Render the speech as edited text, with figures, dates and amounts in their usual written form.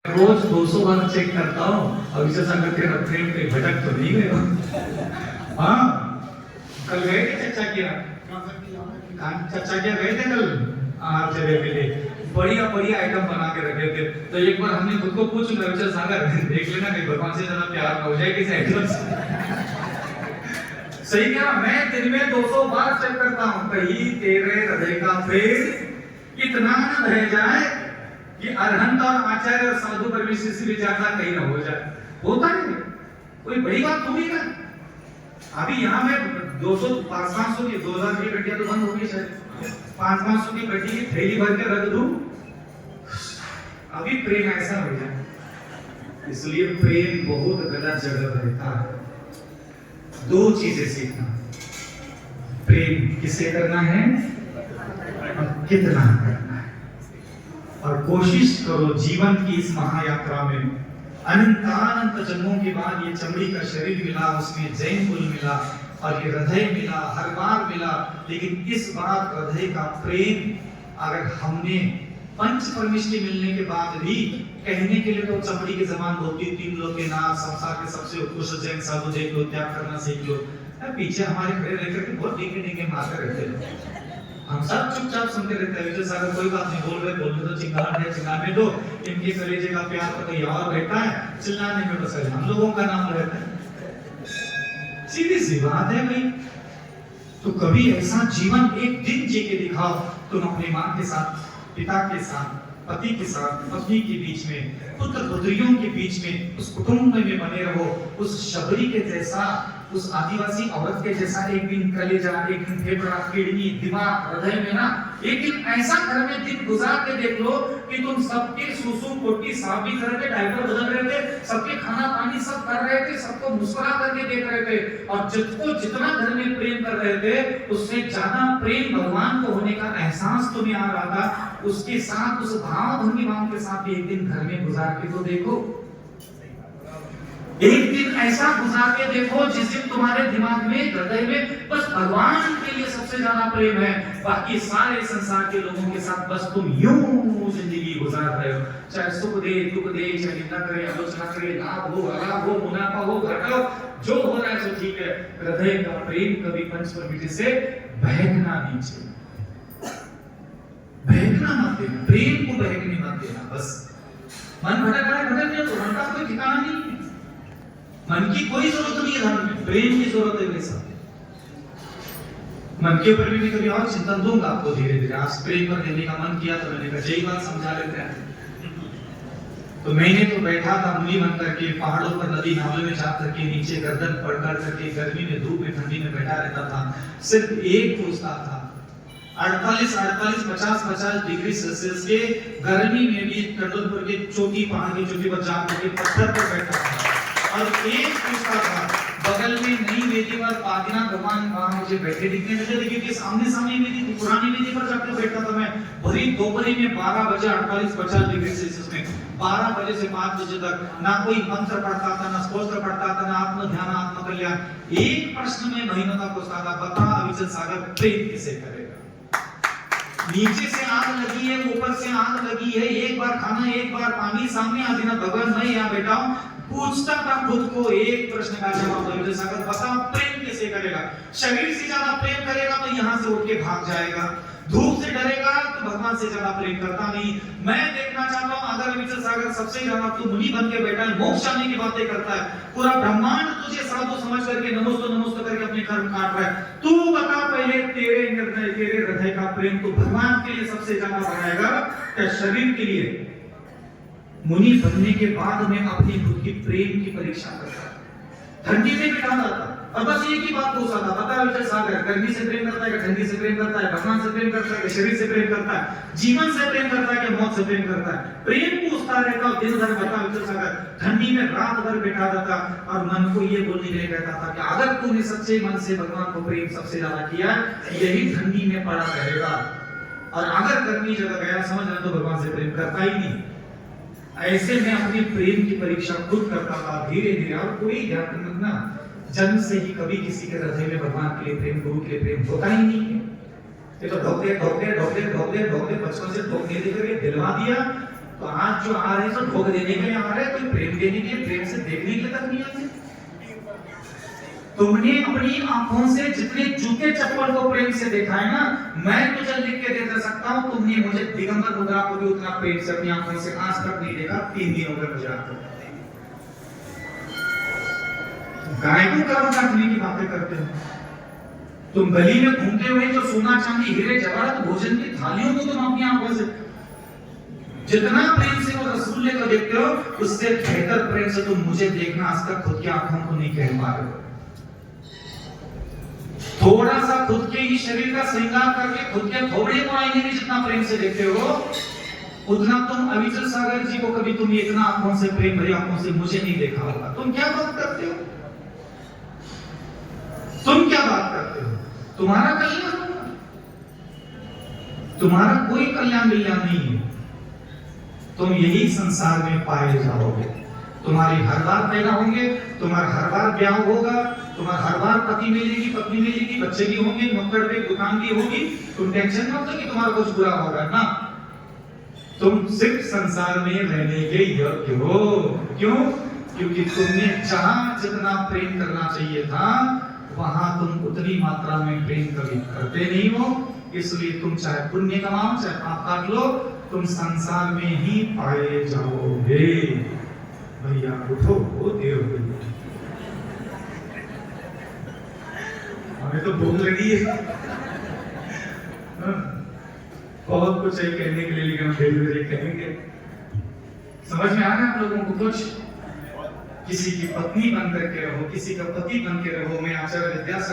रोज 200 बार check करता हूँ। अब इसे संग तेरा प्रेम पे भटक तो नहीं गए हो? हाँ, कल गए थे चचा के यहाँ? चचा क्या गए थे कल? चले के लिए बढ़िया बढ़िया आइटम बना के रखे थे। तो एक बार हमने खुद को पूछ लिया, चल सागर देख लेना कहीं भगवान से ज्यादा प्यार हो जाए किसी आइटम से। सही क्या? मैं दिन में 200 बार चेक करता हूँ, कहीं तेरे हृदय का प्रेम इतना न रह जाए कि अरहंत और आचार्य और साधु परमेश्वर से भी ज्यादा कहीं ना हो जाए। होता है कोई बड़ी बात थोड़ी ना। अभी यहाँ में 200 500 की 2000 की गड्डियां तो बंद हो गई शायद, 500 की गड्डी की थैली भर के रख दूं, अभी प्रेम ऐसा हो जाए। इसलिए प्रेम बहुत गलत जगह रहता है। दो चीजें सीखना, प्रेम किसे करना है और कितना करना है। और कोशिश करो जीवन की इस महायात्रा में, अनंत जन्मों के बाद ये चमड़ी का शरीर मिला, उसमें जैन कुल मिला और ये हृदय मिला, हर बार मिला, लेकिन इस बार हृदय का प्रेम अगर हमने पंच परमेश्वरी मिलने के बाद भी कहने के लिए तो चमड़ी की जबान बोलती, 3 लोग के नाम, संसार के सबसे उत्कृष्ट जैन साधु जैन को त्याग करना सीख लो। पीछे हमारे खड़े रहकर के बहुत डीके डीके मारते रहते हैं, हम सब चुपचाप सुनते रहते हैं। विजय सागर कोई बात नहीं बोल रहे तो चिंगाने दो, इनके कलेजे का प्यार तो कहीं और रहता है, चिल्लाने में तो सही हम लोगों का नाम रहता है। सीधी सी बात है भाई। तो कभी ऐसा जीवन एक दिन जी के दिखाओ, तुम अपनी माँ के साथ, पिता के साथ, पति के साथ, पत्नी के बीच में, पुत्र पुत्रियों के बीच में, उस कुटुंब में बने रहो। उस शबरी के जैसा, उस आदिवासी औरत के जैसा एक दिन कलेजा, एक दिन फेफड़ा, किडनी, दिमाग, हृदय में ना एक दिन ऐसा घर में दिन गुजार के देख लो कि तुम सबके सुसु पोटी साफ भी कर रहे थे, डायपर बदल रहे थे, सबके खाना पानी सब कर रहे थे, सबको मुस्कुरा करके देख रहे थे, और जिसको जितना घर में प्रेम कर रहे थे उससे ज्यादा प्रेम भगवान को होने का एहसास तुम्हें आ रहा था। उसके साथ, उस भाव भंगी भाव के साथ भी एक दिन घर में गुजार के तो देखो। एक दिन ऐसा गुजार के देखो जिस दिन तुम्हारे दिमाग में, हृदय में बस भगवान के लिए सबसे ज्यादा प्रेम है, बाकी सारे संसार के लोगों के साथ बस तुम यूं जिंदगी गुजार रहे हो। चाहे सुख दे, दुख दे, चाहे निंदा करे, आलोचना करे, लाभ हो, अलाभ हो, मुनाफा हो, घाटा हो, जो हो रहा है सो ठीक है। हृदय का प्रेम कभी पंच प्रवृत्ति से बहकना नहीं चाहिए। बहकना मत देना, प्रेम को बहकने मत देना। बस मन भटक रहा है, भटक गया, तो मन का कोई ठिकाना नहीं है। मन की कोई जरूरत नहीं है धर्म में, प्रेम की जरूरत है मेरे साथ। मन के ऊपर भी कभी और चिंतन दूंगा आपको धीरे धीरे। आज प्रेम पर देने का मन किया तो मैंने कहा यही बात समझा लेते हैं। तो मैंने तो बैठा था मुनि बन करके पहाड़ों पर, नदी नालों में जा करके, नीचे गर्दन पड़कर करके, गर्मी में, धूप में, ठंडी में बैठा रहता था। सिर्फ एक पूछता था, 48 50 डिग्री सेल्सियस के गर्मी में भी टंडोलपुर के चोटी, पहाड़ की चोटी पर जा करके पत्थर पर बैठा था और एक पूछता था, बगल में नई वेदी पर पादना भगवान वहां मुझे बैठे दिखने लगे, क्योंकि सामने सामने वेदी, पुरानी वेदी पर जाकर बैठा था मैं। भरी दोपहरी में 12 बजे 48-50 डिग्री सेल्सियस में 12 बजे से 5 बजे तक ना कोई मंत्र पढ़ता था, ना स्तोत्र पढ़ता था, ना आत्म ध्यान, आत्म कल्याण। एक प्रश्न में महीनों का पूछता था, बता अविचल सागर प्रेम किसे करेगा? नीचे से आग लगी है, ऊपर से आग लगी है, एक बार खाना, एक बार पानी, सामने आदि ना भगवान मैं यहाँ बैठा हूँ, पूछता था खुद को एक प्रश्न का जवाब अविचल सागर बता प्रेम कैसे करेगा? शरीर से ज्यादा प्रेम करेगा तो यहाँ से उठ के भाग जाएगा, धूप से डरेगा तो भगवान से ज्यादा प्रेम करता नहीं। मैं देखना चाहता हूँ अगर अविचल सागर सबसे ज्यादा तू मुनि बन के बैठा है, मोक्ष आने की बातें करता है, पूरा ब्रह्मांड तुझे साधु समझ करके नमोस्तु करके अपने कर्म काट रहा है, तू बता पहले तेरे निर्णय, तेरे हृदय का प्रेम तो भगवान के लिए सबसे ज्यादा बढ़ाएगा क्या शरीर के लिए? मुनि बनने के बाद में अपनी खुद की प्रेम की परीक्षा करता है, ठंडी में बिठाता था और बस एक ही बात पूछता था, पता है सागर गर्मी से प्रेम करता है, ठंडी से प्रेम करता है, भगवान से प्रेम करता है, शरीर से प्रेम करता है, जीवन से प्रेम करता है, मौत से प्रेम करता है? प्रेम पूछता रहता दिन भर। बता विचल सागर ठंडी में रात भर बैठा रहता और मन को ये बोलने के लिए कहता था कि अगर तूने सच्चे मन से भगवान को प्रेम सबसे ज्यादा किया, यही ठंडी में पड़ा रहेगा, और अगर गर्मी जगह गया समझ तो भगवान से प्रेम करता ही नहीं। ऐसे में अपनी प्रेम की परीक्षा खुद करता था धीरे धीरे। और कोई ध्यान रखना, जन्म से ही कभी किसी के हृदय में भगवान के लिए प्रेम, गुरु के लिए प्रेम होता ही नहीं है। ये तो ढोके बचपन से ढोक दे करके दिलवा दिया तो आज जो आ रहे हैं तो भोग देने के लिए आ रहे हैं, कोई प्रेम देने के लिए, प्रेम से देखने के लिए तक नहीं आते। तुमने अपनी आंखों से जितने जूते चप्पल को प्रेम से देखा है ना, मैं तुझे लिख के दे सकता हूं, तुमने मुझे दिगंबर मुद्रा को भी उतना प्रेम से अपनी आंखों से आज तक नहीं देखा। 3 दिन हो गए मुझे आपको। गाय को कर्म काटने की बातें करते हो तुम। गली में घूमते हुए जो सोना चांदी हीरे जवाहरात भोजन की थालियों को तुम अपनी आंखों से जितना प्रेम से वो रसूल को देखते हो, उससे बेहतर प्रेम से तुम मुझे देखना आज तक खुद की आंखों को नहीं कह पा रहे हो। थोड़ा सा खुद के ही शरीर का श्रृंगार करके खुद के थोड़े को आईने में जितना प्रेम से देखते हो, उतना तुम अविचल सागर जी को कभी तुम इतना आंखों से प्रेम भरी आंखों से मुझे नहीं देखा होगा। तुम क्या बात करते हो? तुम क्या बात करते हो? तुम्हारा कल्याण होगा, तुम्हारा कोई कल्याण मिल्याण नहीं है। तुम यही संसार में पाए जाओगे। तुम्हारी हर बार पैदा होंगे, तुम्हारा हर बार ब्याह होगा, तुम्हारा हर बार पति मिलेगी, पत्नी मिलेगी, बच्चे भी होंगे, नुक्कड़ पे दुकान भी होगी। तुम टेंशन मत लो कि तुम्हारा कुछ बुरा होगा ना। तुम सिर्फ संसार में रहने के योग्य हो। क्यों? क्योंकि तुमने जहां जितना प्रेम करना चाहिए था, वहां तुम उतनी मात्रा में प्रेम कभी करते नहीं हो। इसलिए तुम चाहे पुण्य कमाओ चाहे पाप काट लो, तुम संसार में ही पाए जाओगे। भैया उठो, देर हो गई, हमें तो भूख लगी है। बहुत कुछ है कहने के लिए, लेकिन हम धीरे धीरे कहेंगे। समझ में आ रहा है आप लोगों को कुछ? किसी की पत्नी बनकर के रहो, किसी का पति बन के रहो। मैं आचार्य विद्यासागर